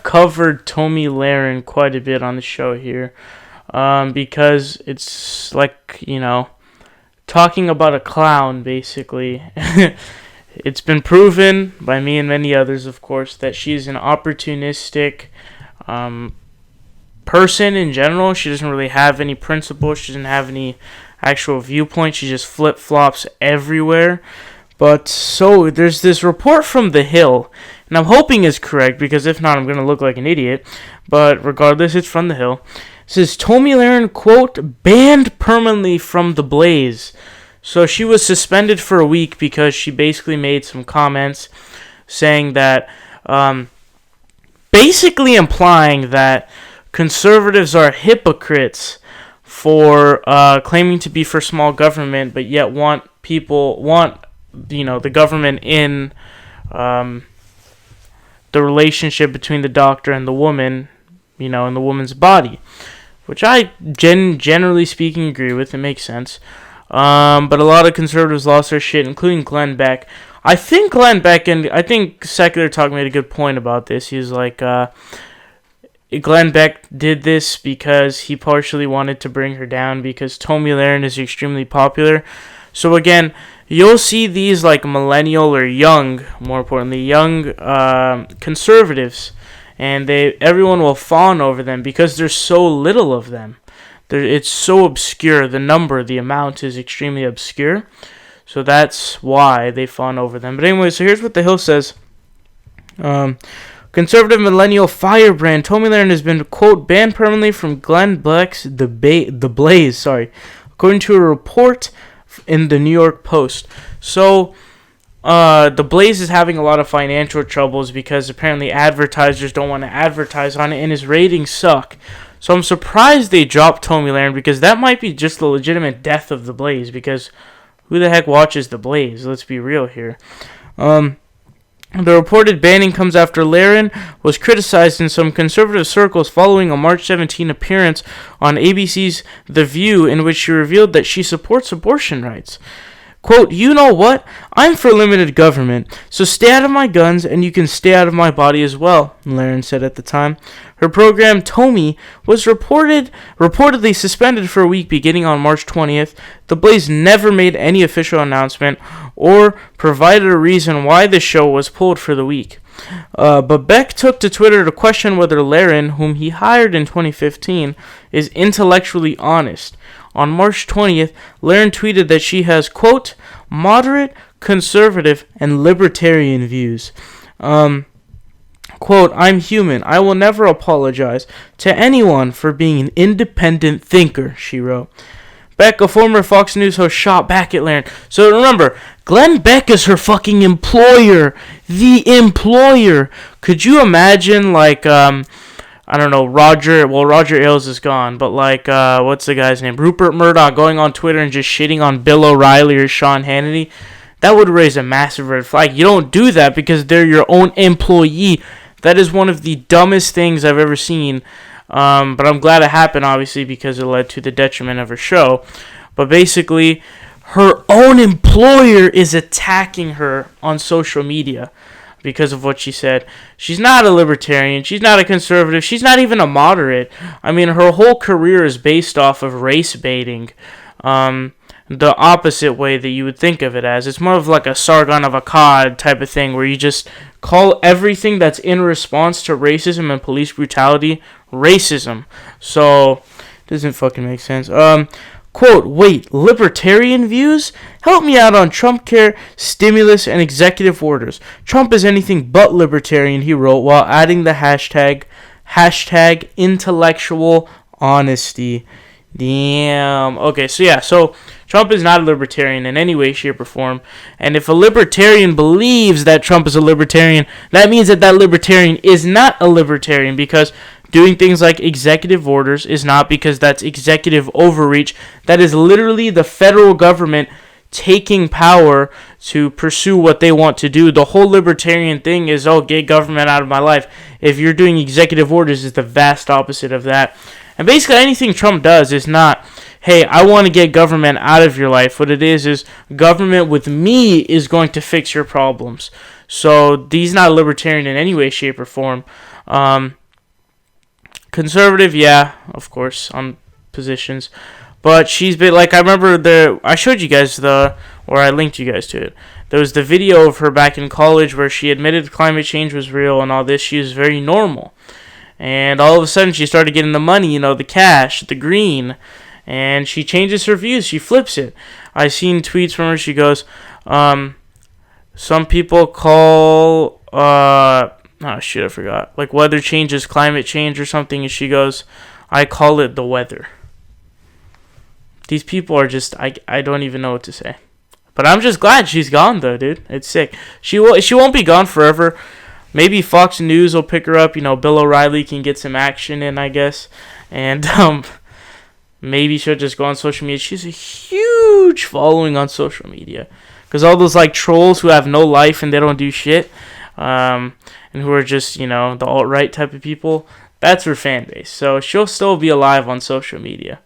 covered Tomi Lahren quite a bit on the show here, because it's like, talking about a clown, basically. It's been proven by me and many others, of course, that she's an opportunistic person in general. She doesn't really have any principles. She doesn't have any actual viewpoint. She just flip-flops everywhere. But so there's this report from The Hill, and I'm hoping it's correct, because if not, I'm going to look like an idiot. But regardless, it's from The Hill. It says, Tomi Lahren, quote, banned permanently from The Blaze. So she was suspended for a week because she basically made some comments saying that, basically implying that conservatives are hypocrites for claiming to be for small government, but yet want the government in the relationship between the doctor and the woman, in the woman's body, which I generally speaking agree with. It makes sense. But a lot of conservatives lost their shit, including Glenn Beck. I think Glenn Beck, and I think Secular Talk made a good point about this. He was like, Glenn Beck did this because he partially wanted to bring her down because Tomi Lahren is extremely popular. So again, you'll see these like millennial or young, more importantly, young conservatives, and everyone will fawn over them because there's so little of them. It's so obscure. The amount is extremely obscure. So that's why they fawn over them. But anyway, so here's what The Hill says. Conservative millennial firebrand Tomi Lahren has been, quote, banned permanently from Glenn Beck's The Blaze, according to a report in the New York Post. So, The Blaze is having a lot of financial troubles because apparently advertisers don't want to advertise on it, and his ratings suck. So I'm surprised they dropped Tomi Lahren, because that might be just the legitimate death of The Blaze, because who the heck watches The Blaze? Let's be real here. The reported banning comes after Lahren was criticized in some conservative circles following a March 17 appearance on ABC's The View, in which she revealed that she supports abortion rights. Quote, you know what? I'm for limited government, so stay out of my guns and you can stay out of my body as well, Lahren said at the time. Her program, Tomi, was reportedly suspended for a week beginning on March 20th. The Blaze never made any official announcement or provided a reason why the show was pulled for the week. But Beck took to Twitter to question whether Lahren, whom he hired in 2015, is intellectually honest. On March 20th, Lahren tweeted that she has, quote, moderate, conservative, and libertarian views. Quote, I'm human. I will never apologize to anyone for being an independent thinker, she wrote. Beck, a former Fox News host, shot back at Lahren. So remember, Glenn Beck is her fucking employer. The employer. Could you imagine, like, I don't know, Roger Ailes is gone, but like, what's the guy's name? Rupert Murdoch going on Twitter and just shitting on Bill O'Reilly or Sean Hannity? That would raise a massive red flag. You don't do that because they're your own employee. That is one of the dumbest things I've ever seen. But I'm glad it happened, obviously, because it led to the detriment of her show. But basically, her own employer is attacking her on social media because of what she said. She's not a libertarian. She's not a conservative. She's not even a moderate. I mean, her whole career is based off of race baiting. The opposite way that you would think of it as. It's more of like a Sargon of Akkad type of thing where you just call everything that's in response to racism and police brutality racism. So, it doesn't fucking make sense. Quote, wait, libertarian views? Help me out on Trump care, stimulus, and executive orders. Trump is anything but libertarian, he wrote, while adding the hashtag intellectual honesty. Damn. Okay, so Trump is not a libertarian in any way, shape, or form. And if a libertarian believes that Trump is a libertarian, that means that libertarian is not a libertarian, because doing things like executive orders is not, because that's executive overreach. That is literally the federal government taking power to pursue what they want to do. The whole libertarian thing is, get government out of my life. If you're doing executive orders, it's the vast opposite of that. And basically anything Trump does is not, hey, I want to get government out of your life. What it is government with me is going to fix your problems. So he's not a libertarian in any way, shape, or form. Conservative, yeah, of course, on positions. But she's been like, I remember I showed you guys or I linked you guys to it. There was the video of her back in college where she admitted climate change was real and all this. She was very normal. And all of a sudden she started getting the money, the cash, the green. And she changes her views. She flips it. I seen tweets from her. She goes, some people call, oh shit, I forgot. Like weather change is climate change or something. And she goes, I call it the weather. These people are just, I don't even know what to say. But I'm just glad she's gone, though, dude. It's sick. She won't be gone forever. Maybe Fox News will pick her up. Bill O'Reilly can get some action in, I guess. And maybe she'll just go on social media. She's a huge following on social media. Because all those, trolls who have no life and they don't do shit, and who are just, the alt-right type of people, that's her fan base. So she'll still be alive on social media.